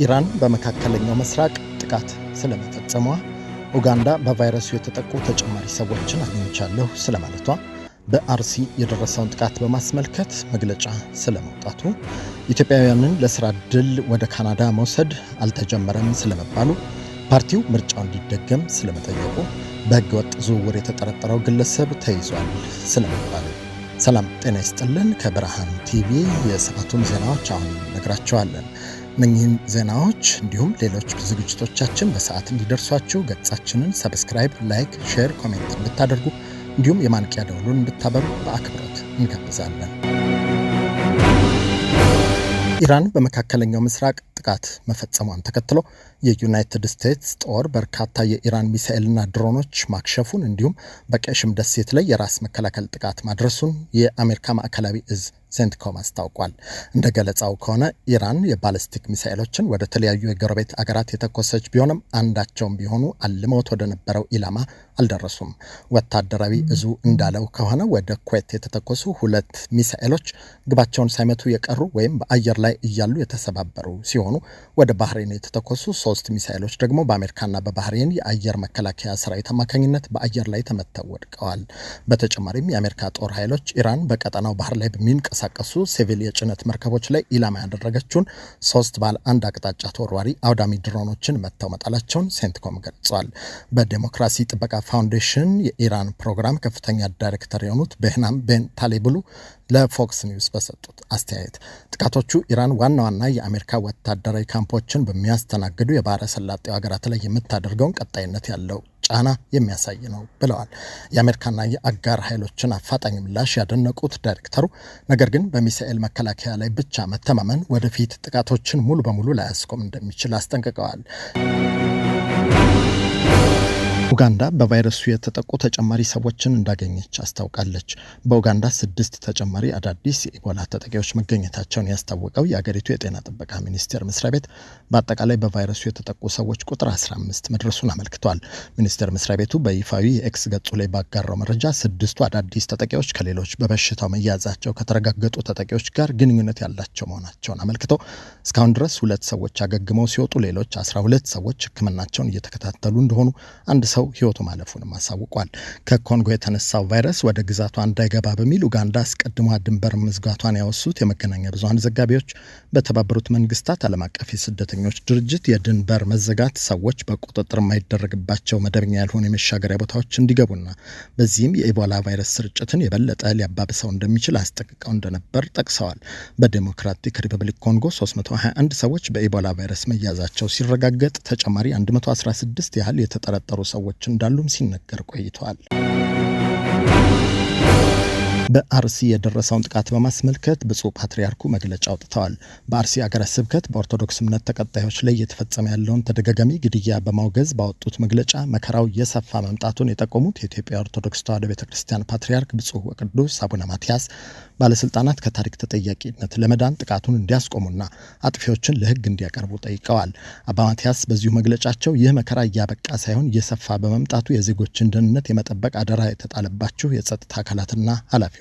ኢራን በመካከለኛው ምስራቅ ጥቃት ስለመፈጸሟ፣ ኡጋንዳ በቫይረሱ የተጠቁ ተጨማሪ ሰዎችን አግኝቻለሁ ስለማለቷ፣ በአርሲ የደረሰውን ጥቃት በማስመልከት መግለጫ ስለመውጣቱ፣ ኢትዮጵያውያንን ለስራ ዕድል ወደ ካናዳ መውሰድ አልተጀመረም ስለመባሉ፣ ፓርቲው ምርጫው እንዲደገም ስለመጠየቁ፣ በሕገ ወጥ ዝውውር የተጠረጠረው ግለሰብ ተይዟል ስለመባሉ። ሰላም ጤና ይስጥልን። ከብርሃን ቲቪ የሰዓቱን ዜናዎች አሁን ነግራቸዋለን። እነኚህን ዜናዎች እንዲሁም ሌሎች ዝግጅቶቻችን በሰዓት እንዲደርሷችሁ ገጻችንን ሰብስክራይብ፣ ላይክ፣ ሼር፣ ኮሜንት እንድታደርጉ እንዲሁም የማንቂያ ደወሉን እንድታበሩ በአክብሮት እንጋብዛለን። ኢራን በመካከለኛው ምስራቅ ጥቃት መፈጸሟን ተከትሎ የዩናይትድ ስቴትስ ጦር በርካታ የኢራን ሚሳኤልና ድሮኖች ማክሸፉን እንዲሁም በቀሽም ደሴት ላይ የራስ መከላከል ጥቃት ማድረሱን የአሜሪካ ማዕከላዊ እዝ ሴንትኮም አስታውቋል። እንደ ገለጻው ከሆነ ኢራን የባሊስቲክ ሚሳኤሎችን ወደ ተለያዩ የጎረቤት አገራት የተኮሰች ቢሆንም አንዳቸውም ቢሆኑ አልመውት ወደ ነበረው ኢላማ አልደረሱም። ወታደራዊ እዙ እንዳለው ከሆነ ወደ ኩዌት የተተኮሱ 2 ሚሳኤሎች ግባቸውን ሳይመቱ የቀሩ ወይም በአየር ላይ እያሉ የተሰባበሩ ሲሆኑ ወደ ባህሬን የተተኮሱ 3 ሚሳኤሎች ደግሞ በአሜሪካና በባህሬን የአየር መከላከያ ሰራዊት አማካኝነት በአየር ላይ ተመተው ወድቀዋል። በተጨማሪም የአሜሪካ ጦር ኃይሎች ኢራን በቀጠናው ባህር ላይ በሚንቀሳቀሱ ሲቪል የጭነት መርከቦች ላይ ኢላማ ያደረገችውን 3 ባለ አንድ አቅጣጫ ተወርዋሪ አውዳሚ ድሮኖችን መተው መጣላቸውን ሴንትኮም ገልጿል። በዴሞክራሲ ጥበቃ ፋውንዴሽን የኢራን ፕሮግራም ከፍተኛ ዳይሬክተር የሆኑት ቤህናም ቤን ታሊብሉ ለፎክስ ኒውስ በሰጡት አስተያየት ጥቃቶቹ ኢራን ዋና ዋና የአሜሪካ ወታደራዊ ካምፖችን በሚያስተናግዱ የባህረ ሰላጤው ሀገራት ላይ የምታደርገውን ቀጣይነት ያለው ጫና የሚያሳይ ነው ብለዋል። የአሜሪካና የአጋር ኃይሎችን አፋጣኝ ምላሽ ያደነቁት ዳይሬክተሩ ነገር ግን በሚሳኤል መከላከያ ላይ ብቻ መተማመን ወደፊት ጥቃቶችን ሙሉ በሙሉ ላያስቆም እንደሚችል አስጠንቅቀዋል። ኡጋንዳ በቫይረሱ የተጠቁ ተጨማሪ ሰዎችን እንዳገኘች አስታውቃለች። በኡጋንዳ 6 ተጨማሪ አዳዲስ የኢቦላ ተጠቂዎች መገኘታቸውን ያስታወቀው የአገሪቱ የጤና ጥበቃ ሚኒስቴር መስሪያ ቤት በአጠቃላይ በቫይረሱ የተጠቁ ሰዎች ቁጥር 15 መድረሱን አመልክቷል። ሚኒስቴር መስሪያ ቤቱ በይፋዊ የኤክስ ገጹ ላይ ባጋራው መረጃ 6ቱ አዳዲስ ተጠቂዎች ከሌሎች በበሽታው መያዛቸው ከተረጋገጡ ተጠቂዎች ጋር ግንኙነት ያላቸው መሆናቸውን አመልክቶ እስካሁን ድረስ 2 ሰዎች አገግመው ሲወጡ ሌሎች 12 ሰዎች ሕክምናቸውን እየተከታተሉ እንደሆኑ አንድ ሰው ህይወቱ ማለፉንም አሳውቋል። ከኮንጎ የተነሳው ቫይረስ ወደ ግዛቷ እንዳይገባ በሚል ኡጋንዳ አስቀድሞ ድንበር መዝጋቷን ያወሱት የመገናኛ ብዙሃን ዘጋቢዎች በተባበሩት መንግስታት ዓለም አቀፍ የስደተኞች ድርጅት የድንበር መዘጋት ሰዎች በቁጥጥር የማይደረግባቸው መደበኛ ያልሆኑ የመሻገሪያ ቦታዎች እንዲገቡና በዚህም የኢቦላ ቫይረስ ስርጭትን የበለጠ ሊያባብሰው እንደሚችል አስጠንቅቀው እንደነበር ጠቅሰዋል። በዲሞክራቲክ ሪፐብሊክ ኮንጎ 321 ሰዎች በኢቦላ ቫይረስ መያዛቸው ሲረጋገጥ ተጨማሪ 116 ያህል የተጠረጠሩ ሰዎች እንዳሉም ሲነገር ቆይቷል። በአርሲ የደረሰውን ጥቃት በማስመልከት ብፁዕ ፓትርያርኩ መግለጫ አውጥተዋል። በአርሲ አገረ ስብከት በኦርቶዶክስ እምነት ተከታዮች ላይ እየተፈጸመ ያለውን ተደጋጋሚ ግድያ በማውገዝ ባወጡት መግለጫ መከራው እየሰፋ መምጣቱን የጠቆሙት የኢትዮጵያ ኦርቶዶክስ ተዋሕዶ ቤተክርስቲያን ፓትርያርክ ብፁዕ ወቅዱስ አቡነ ማትያስ ባለስልጣናት ከታሪክ ተጠያቂነት ለመዳን ጥቃቱን እንዲያስቆሙና አጥፊዎችን ለሕግ እንዲያቀርቡ ጠይቀዋል። አባ ማትያስ በዚሁ መግለጫቸው ይህ መከራ እያበቃ ሳይሆን እየሰፋ በመምጣቱ የዜጎችን ደህንነት የመጠበቅ አደራ የተጣለባችሁ የጸጥታ አካላትና ኃላፊዎች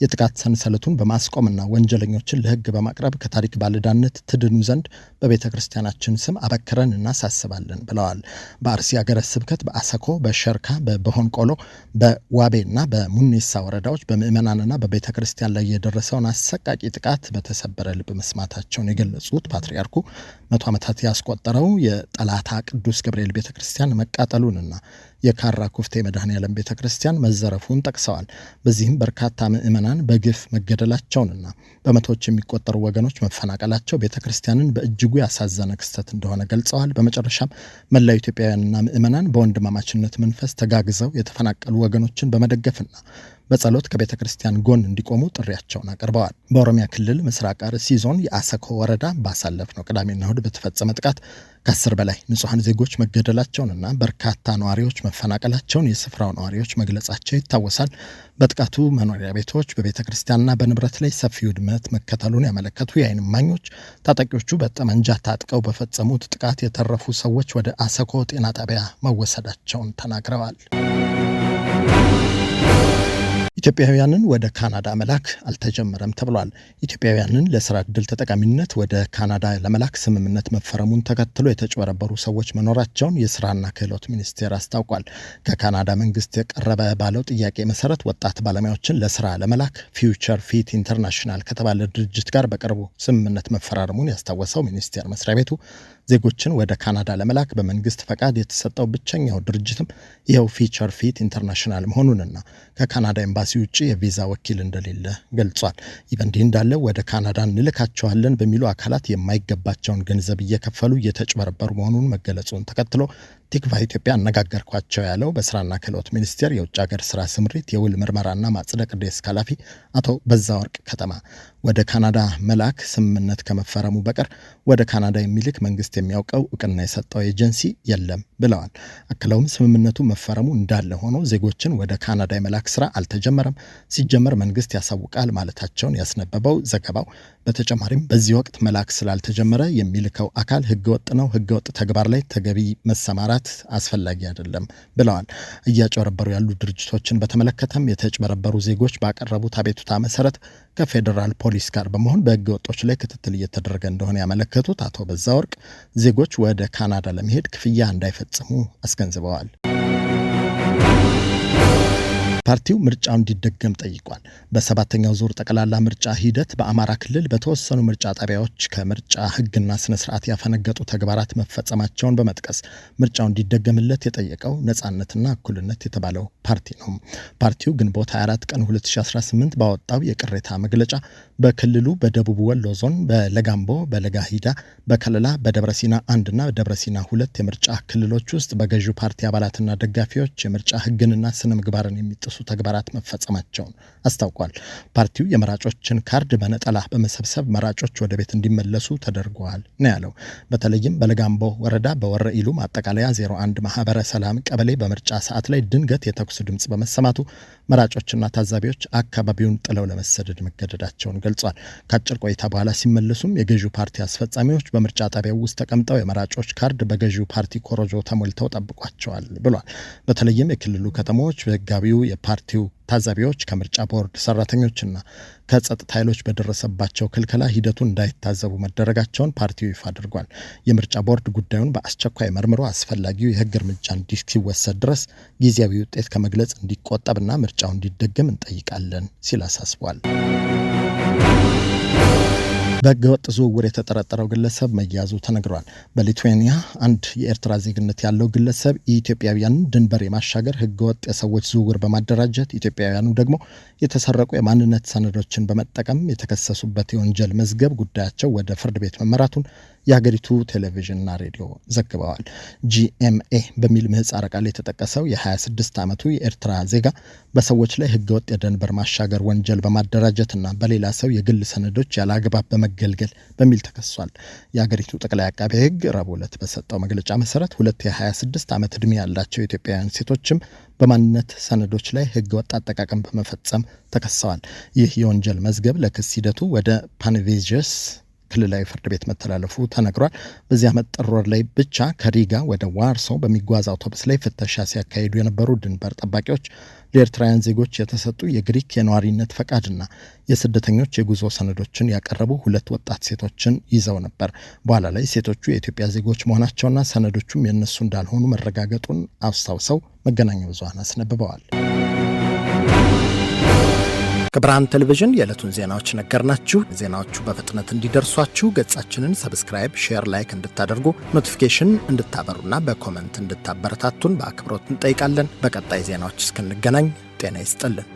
የጥቃት ሰንሰለቱን በማስቆምና ወንጀለኞችን ለሕግ በማቅረብ ከታሪክ ባለዕዳነት ትድኑ ዘንድ በቤተ ክርስቲያናችን ስም አበክረን እናሳስባለን ብለዋል። በአርሲ ሀገረ ስብከት በአሰኮ፣ በሸርካ፣ በሆንቆሎ፣ በዋቤና በሙኔሳ ወረዳዎች በምዕመናንና በቤተ ክርስቲያን ላይ የደረሰውን አሰቃቂ ጥቃት በተሰበረ ልብ መስማታቸውን የገለጹት ፓትርያርኩ 100 ዓመታት ያስቆጠረው የጠላታ ቅዱስ ገብርኤል ቤተ ክርስቲያን መቃጠሉንና የካራ ኩፍቴ መድኃኔዓለም ቤተ ክርስቲያን መዘረፉን ጠቅሰዋል። በዚህም በርካታ ምዕመናን በግፍ መገደላቸውንና በመቶዎች የሚቆጠሩ ወገኖች መፈናቀላቸው ቤተ ክርስቲያንን በእጅጉ ያሳዘነ ክስተት እንደሆነ ገልጸዋል። በመጨረሻም መላው ኢትዮጵያውያንና ምዕመናን በወንድማማችነት መንፈስ ተጋግዘው የተፈናቀሉ ወገኖችን በመደገፍና በጸሎት ከቤተ ክርስቲያን ጎን እንዲቆሙ ጥሪያቸውን አቅርበዋል። በኦሮሚያ ክልል ምስራቅ አርሲ ዞን የአሰኮ ወረዳ ባሳለፍነው ቅዳሜና እሁድ በተፈጸመ ጥቃት ከ10 በላይ ንጹሐን ዜጎች መገደላቸውንና በርካታ ነዋሪዎች መፈናቀላቸውን የስፍራው ነዋሪዎች መግለጻቸው ይታወሳል። በጥቃቱ መኖሪያ ቤቶች፣ በቤተ ክርስቲያንና በንብረት ላይ ሰፊ ውድመት መከተሉን ያመለከቱ የዓይን እማኞች ታጣቂዎቹ በጠመንጃ ታጥቀው በፈጸሙት ጥቃት የተረፉ ሰዎች ወደ አሰኮ ጤና ጣቢያ መወሰዳቸውን ተናግረዋል። ኢትዮጵያውያንን ወደ ካናዳ መላክ አልተጀመረም ተብሏል። ኢትዮጵያውያንን ለስራ ዕድል ተጠቃሚነት ወደ ካናዳ ለመላክ ስምምነት መፈረሙን ተከትሎ የተጭበረበሩ ሰዎች መኖራቸውን የስራና ክህሎት ሚኒስቴር አስታውቋል። ከካናዳ መንግስት የቀረበ ባለው ጥያቄ መሰረት ወጣት ባለሙያዎችን ለስራ ለመላክ ፊውቸር ፊት ኢንተርናሽናል ከተባለ ድርጅት ጋር በቅርቡ ስምምነት መፈራረሙን ያስታወሰው ሚኒስቴር መስሪያ ቤቱ ዜጎችን ወደ ካናዳ ለመላክ በመንግስት ፈቃድ የተሰጠው ብቸኛው ድርጅትም ይኸው ፊውቸር ፊት ኢንተርናሽናል መሆኑንና ከካናዳ ኤምባሲ ውጪ የቪዛ ወኪል እንደሌለ ገልጿል። ይህ በእንዲህ እንዳለ ወደ ካናዳ እንልካቸዋለን በሚሉ አካላት የማይገባቸውን ገንዘብ እየከፈሉ እየተጭበረበሩ መሆኑን መገለጹን ተከትሎ ቲክቫ ኢትዮጵያ አነጋገርኳቸው ያለው በስራና ክህሎት ሚኒስቴር የውጭ ሀገር ስራ ስምሪት የውል ምርመራና ማጽደቅ ዴስክ ኃላፊ አቶ በዛወርቅ ከተማ ወደ ካናዳ መላክ ስምምነት ከመፈረሙ በቀር ወደ ካናዳ የሚልክ መንግስት የሚያውቀው እውቅና የሰጠው ኤጀንሲ የለም ብለዋል። አክለውም ስምምነቱ መፈረሙ እንዳለ ሆኖ ዜጎችን ወደ ካናዳ የመላክ ስራ አልተጀመረም፣ ሲጀመር መንግስት ያሳውቃል ማለታቸውን ያስነበበው ዘገባው በተጨማሪም በዚህ ወቅት መላክ ስላልተጀመረ የሚልከው አካል ህገወጥ ነው፣ ህገወጥ ተግባር ላይ ተገቢ መሰማራት አስፈላጊ አይደለም ብለዋል። እያጭበረበሩ ያሉ ድርጅቶችን በተመለከተም የተጭበረበሩ ዜጎች ባቀረቡት አቤቱታ መሰረት ከፌዴራል ፖሊስ ጋር በመሆን በህገ ወጦች ላይ ክትትል እየተደረገ እንደሆነ ያመለከቱት አቶ በዛወርቅ ዜጎች ወደ ካናዳ ለመሄድ ክፍያ እንዳይፈጽሙ አስገንዝበዋል። ፓርቲው ምርጫው እንዲደገም ጠይቋል። በሰባተኛው ዙር ጠቅላላ ምርጫ ሂደት በአማራ ክልል በተወሰኑ ምርጫ ጣቢያዎች ከምርጫ ህግና ስነ ስርዓት ያፈነገጡ ተግባራት መፈጸማቸውን በመጥቀስ ምርጫው እንዲደገምለት የጠየቀው ነጻነትና እኩልነት የተባለው ፓርቲ ነው። ፓርቲው ግንቦት 24 ቀን 2018 ባወጣው የቅሬታ መግለጫ በክልሉ በደቡብ ወሎ ዞን በለጋምቦ፣ በለጋሂዳ፣ በከለላ፣ በደብረሲና 1 እና በደብረሲና 2 የምርጫ ክልሎች ውስጥ በገዢው ፓርቲ አባላትና ደጋፊዎች የምርጫ ህግንና ስነ ምግባርን የሚጥሱ ተግባራት መፈጸማቸውን አስታውቋል። ፓርቲው የመራጮችን ካርድ በነጠላ በመሰብሰብ መራጮች ወደ ቤት እንዲመለሱ ተደርጓል ነው ያለው። በተለይም በለጋምቦ ወረዳ በወረኢሉ ማጠቃለያ 01 ማህበረ ሰላም ቀበሌ በምርጫ ሰዓት ላይ ድንገት የተኩስ ድምጽ በመሰማቱ መራጮችና ታዛቢዎች አካባቢውን ጥለው ለመሰደድ መገደዳቸውን ገልጿል። ከአጭር ቆይታ በኋላ ሲመለሱም የገዢው ፓርቲ አስፈጻሚዎች በምርጫ ጣቢያው ውስጥ ተቀምጠው የመራጮች ካርድ በገዢው ፓርቲ ኮሮጆ ተሞልተው ጠብቋቸዋል ብሏል። በተለይም የክልሉ ከተሞች በህጋዊው የፓርቲው ታዛቢዎች ከምርጫ ቦርድ ሰራተኞችና ከጸጥታ ኃይሎች በደረሰባቸው ክልከላ ሂደቱን እንዳይታዘቡ መደረጋቸውን ፓርቲው ይፋ አድርጓል። የምርጫ ቦርድ ጉዳዩን በአስቸኳይ መርምሮ አስፈላጊው የህግ እርምጃ እንዲወሰድ ድረስ ጊዜያዊ ውጤት ከመግለጽ እንዲቆጠብና ምርጫው እንዲደገም እንጠይቃለን ሲል አሳስቧል። በህገወጥ ዝውውር የተጠረጠረው ግለሰብ መያዙ ተነግሯል። በሊቱዌኒያ አንድ የኤርትራ ዜግነት ያለው ግለሰብ የኢትዮጵያውያንን ድንበር የማሻገር ህገወጥ የሰዎች ዝውውር በማደራጀት ኢትዮጵያውያኑ ደግሞ የተሰረቁ የማንነት ሰነዶችን በመጠቀም የተከሰሱበት የወንጀል መዝገብ ጉዳያቸው ወደ ፍርድ ቤት መመራቱን የሀገሪቱ ቴሌቪዥንና ሬዲዮ ዘግበዋል። ጂኤምኤ በሚል ምህጻረ ቃል የተጠቀሰው የ26 ዓመቱ የኤርትራ ዜጋ በሰዎች ላይ ህገወጥ የድንበር ማሻገር ወንጀል በማደራጀትና በሌላ ሰው የግል ሰነዶች ያለ አግባብ በመገልገል በሚል ተከሷል። የሀገሪቱ ጠቅላይ አቃቤ ህግ ረቡዕ ዕለት በሰጠው መግለጫ መሰረት ሁለት የ26 ዓመት ዕድሜ ያላቸው ኢትዮጵያውያን ሴቶችም በማንነት ሰነዶች ላይ ህገወጥ አጠቃቀም በመፈጸም ተከሰዋል። ይህ የወንጀል መዝገብ ለክስ ሂደቱ ወደ ፓንቬዥስ ክልላዊ ፍርድ ቤት መተላለፉ ተነግሯል። በዚህ ዓመት ጥር ወር ላይ ብቻ ከሪጋ ወደ ዋርሶ በሚጓዝ አውቶቡስ ላይ ፍተሻ ሲያካሂዱ የነበሩ ድንበር ጠባቂዎች ለኤርትራውያን ዜጎች የተሰጡ የግሪክ የነዋሪነት ፈቃድና የስደተኞች የጉዞ ሰነዶችን ያቀረቡ 2 ወጣት ሴቶችን ይዘው ነበር። በኋላ ላይ ሴቶቹ የኢትዮጵያ ዜጎች መሆናቸውና ሰነዶቹም የነሱ እንዳልሆኑ መረጋገጡን አስታውሰው መገናኛ ብዙሃን አስነብበዋል። ከብርሃን ቴሌቪዥን የዕለቱን ዜናዎች ነገርናችሁ። ዜናዎቹ በፍጥነት እንዲደርሷችሁ ገጻችንን ሰብስክራይብ፣ ሼር፣ ላይክ እንድታደርጉ ኖቲፊኬሽን እንድታበሩና በኮመንት እንድታበረታቱን በአክብሮት እንጠይቃለን። በቀጣይ ዜናዎች እስክንገናኝ ጤና ይስጥልን።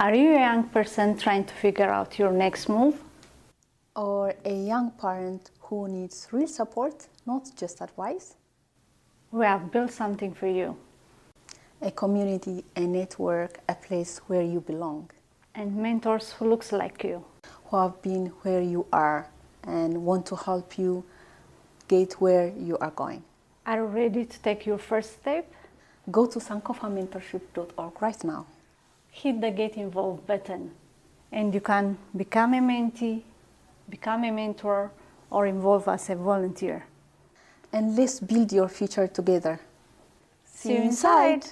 Are you a young person trying to figure out your next move? Or a young parent who needs real support, not just advice? We have built something for you. A community, a network, a place where you belong. And mentors who looks like you. Who have been where you are and want to help you get where you are going. Are you ready to take your first step? Go to sankofamentorship.org right now. Hit the Get Involved button, and you can become a mentee, become a mentor, or involve as a volunteer. And let's build your future together. See you inside!